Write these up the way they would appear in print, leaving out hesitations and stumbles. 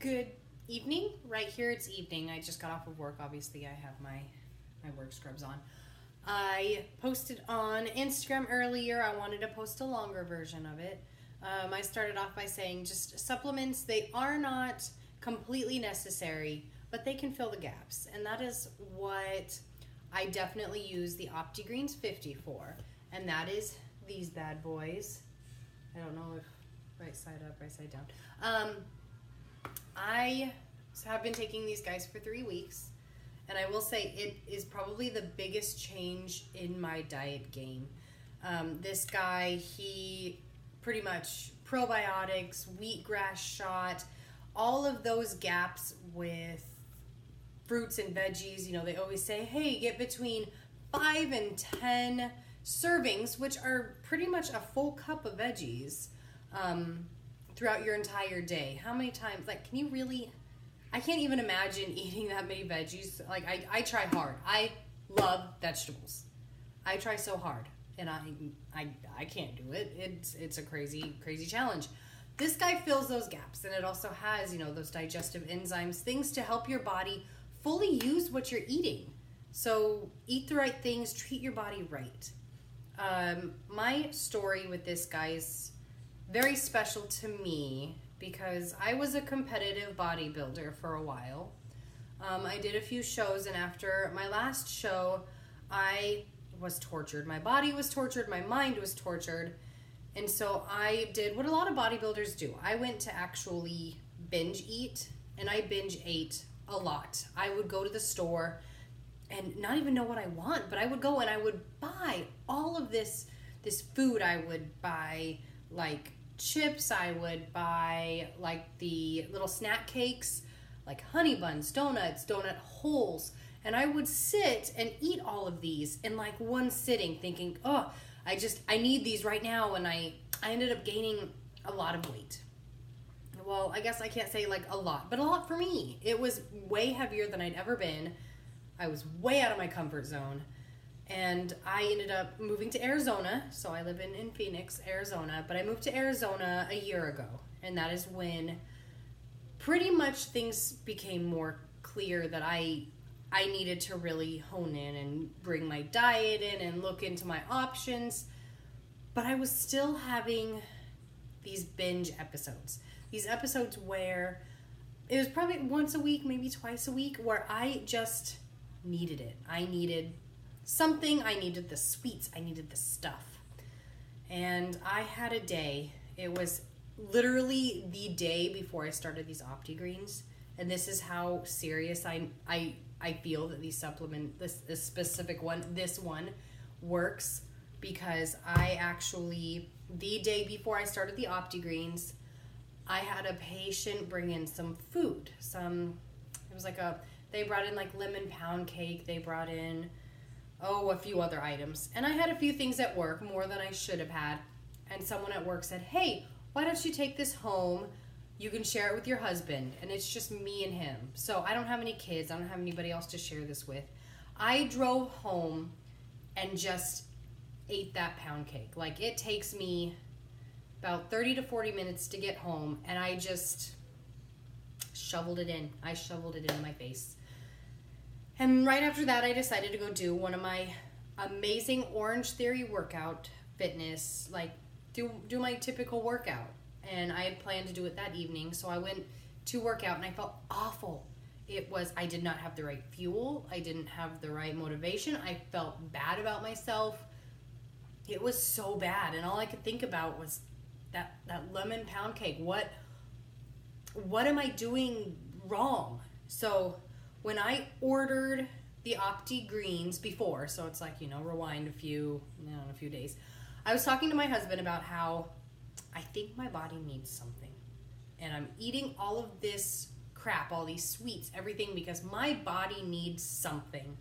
Good evening. Right here it's evening. I just got off of work. Obviously, I have my work scrubs on. I posted on Instagram earlier. I wanted to post a longer version of it. I started off by saying just supplements, they are not completely necessary, but they can fill the gaps. And that is what I definitely use the Opti-Greens 50 for. And that is these bad boys. I don't know if right side up, right side down. I have been taking these guys for 3 weeks, and I will say it is probably the biggest change in my diet game. This guy, he pretty much probiotics, wheatgrass shot, all of those gaps with fruits and veggies. You know, they always say, hey, get between 5 and 10 servings, which are pretty much a full cup of veggies throughout your entire day. How many times, like, can you really, I can't even imagine eating that many veggies. Like, I try hard. I love vegetables. I try so hard, and I can't do it. It's a crazy challenge. This guy fills those gaps, and it also has, you know, those digestive enzymes, things to help your body fully use what you're eating. So eat the right things, treat your body right. My story with this guy is very special to me because I was a competitive bodybuilder for a while. I did a few shows, and after my last show, I was tortured. My body was tortured, my mind was tortured, and so I did what a lot of bodybuilders do. I went to actually binge eat, and I binge ate a lot. I would go to the store and not even know what I want, but I would go and I would buy all of this food. I would buy like chips, I would buy like the little snack cakes, like honey buns, donuts, donut holes, and I would sit and eat all of these in like one sitting thinking, oh, I need these right now, and I ended up gaining a lot of weight. Well, I guess I can't say like a lot, but a lot for me. It was way heavier than I'd ever been. I was way out of my comfort zone. And I ended up moving to Arizona. So I live in Phoenix, Arizona. But I moved to Arizona a year ago. And that is when pretty much things became more clear that I needed to really hone in and bring my diet in and look into my options. But I was still having these binge episodes. These episodes where it was probably once a week, maybe twice a week, where I just needed it. I needed something. I needed the sweets. I needed the stuff. And I had a day. It was literally the day before I started these Opti-Greens. And this is how serious I feel that these supplement, this specific one, this one works, because I actually, the day before I started the Opti-Greens, I had a patient bring in some food. It was like they brought in like lemon pound cake. They brought in, a few other items. And I had a few things at work, more than I should have had. And someone at work said, hey, why don't you take this home? You can share it with your husband. And it's just me and him. So I don't have any kids. I don't have anybody else to share this with. I drove home and just ate that pound cake. Like, it takes me about 30 to 40 minutes to get home, and I just shoveled it in. I shoveled it in my face. And right after that, I decided to go do one of my amazing Orange Theory workout fitness, like do my typical workout. And I had planned to do it that evening, so I went to work out, and I felt awful. I did not have the right fuel. I didn't have the right motivation. I felt bad about myself. It was so bad, and all I could think about was that lemon pound cake. What am I doing wrong? So when I ordered the Opti-Greens before, so it's like, you know, rewind a few days, I was talking to my husband about how I think my body needs something. And I'm eating all of this crap, all these sweets, everything, because my body needs something.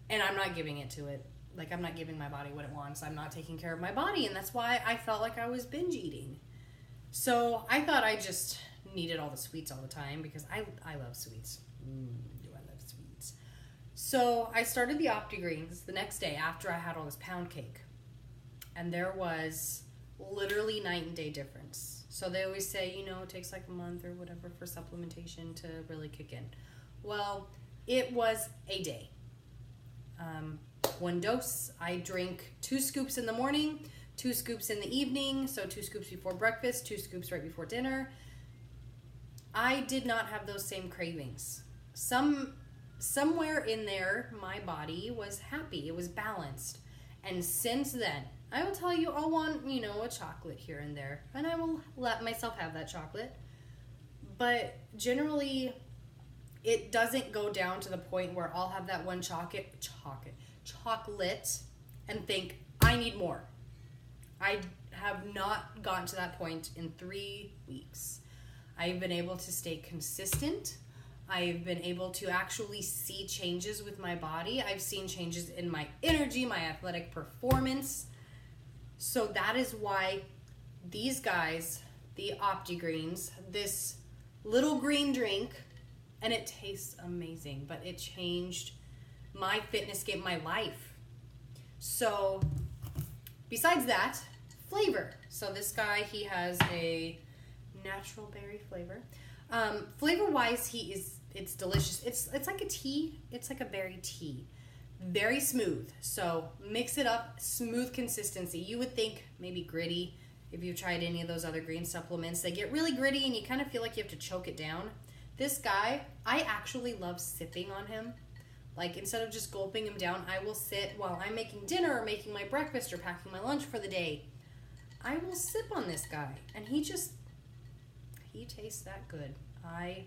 And I'm not giving it to it. Like, I'm not giving my body what it wants. I'm not taking care of my body, and that's why I felt like I was binge eating. So I thought I just needed all the sweets all the time, because I love sweets. Do I love sweets? So I started the Opti-Greens the next day after I had all this pound cake. And there was literally night and day difference. So they always say, you know, it takes like a month or whatever for supplementation to really kick in. Well, it was a day. 1 dose. I drink 2 scoops in the morning, 2 scoops in the evening, so 2 scoops before breakfast, 2 scoops right before dinner. I did not have those same cravings. Somewhere in there, my body was happy. It was balanced. And since then, I will tell you, I'll want, you know, a chocolate here and there. And I will let myself have that chocolate. But generally, it doesn't go down to the point where I'll have that one chocolate and think, I need more. I have not gotten to that point in 3 weeks. I've been able to stay consistent. I've been able to actually see changes with my body. I've seen changes in my energy, my athletic performance. So that is why these guys, the Opti-Greens, this little green drink, and it tastes amazing, but it changed my fitness game, my life. So besides that, flavor. So this guy, he has a natural berry flavor. Flavor wise, it's delicious. It's like a tea. It's like a berry tea. Very smooth. So mix it up, smooth consistency. You would think maybe gritty if you've tried any of those other green supplements. They get really gritty and you kind of feel like you have to choke it down. This guy, I actually love sipping on him. Like, instead of just gulping him down, I will sit while I'm making dinner or making my breakfast or packing my lunch for the day. I will sip on this guy, and he tastes that good. I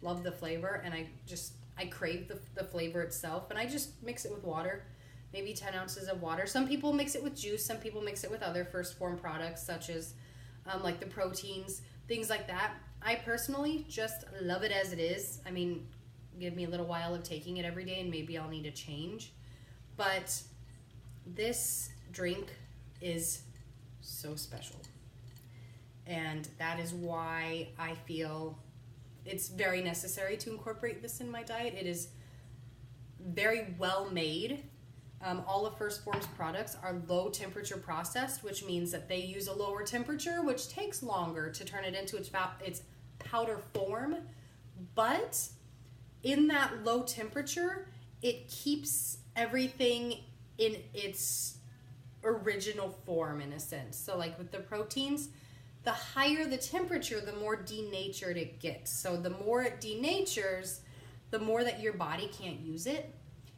love the flavor, and I crave the flavor itself, and I just mix it with water, maybe 10 ounces of water. Some people mix it with juice. Some people mix it with other first form products, such as like the proteins, things like that. I personally just love it as it is. I mean, give me a little while of taking it every day and maybe I'll need a change. But this drink is so special. And that is why I feel it's very necessary to incorporate this in my diet. It is very well made. All of First Form's products are low temperature processed, which means that they use a lower temperature, which takes longer to turn it into its powder form. But in that low temperature, it keeps everything in its original form, in a sense. So like with the proteins, the higher the temperature, the more denatured it gets. So the more it denatures, the more that your body can't use it.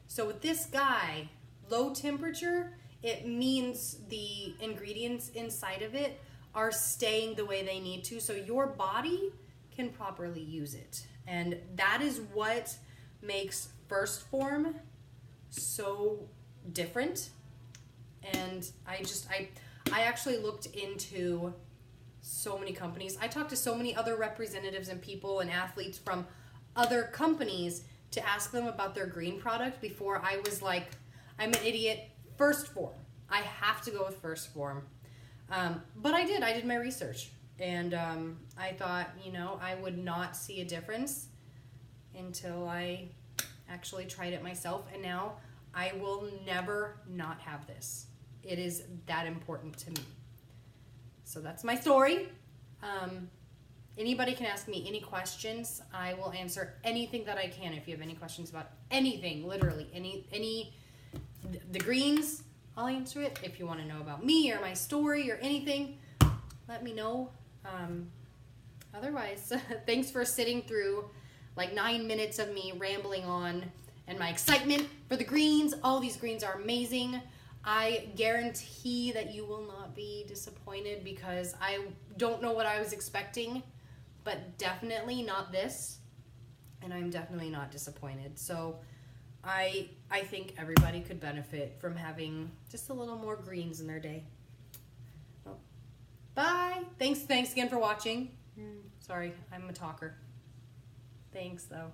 So with this guy, low temperature, it means the ingredients inside of it are staying the way they need to, so your body can properly use it. And that is what makes First Form so different. And I actually looked into so many companies. I talked to so many other representatives and people and athletes from other companies to ask them about their green product before I was like, I'm an idiot. First Form. I have to go with First Form. But I did my research. And I thought, I would not see a difference until I actually tried it myself. And now I will never not have this. It is that important to me. So that's my story. Anybody can ask me any questions. I will answer anything that I can. If you have any questions about anything, literally the greens, I'll answer it. If you want to know about me or my story or anything, let me know. Otherwise, thanks for sitting through like 9 minutes of me rambling on and my excitement for the greens. All these greens are amazing. I guarantee that you will not be disappointed because I don't know what I was expecting, but definitely not this. And I'm definitely not disappointed. So I think everybody could benefit from having just a little more greens in their day. Well, bye. Thanks again for watching. Sorry, I'm a talker. Thanks, though.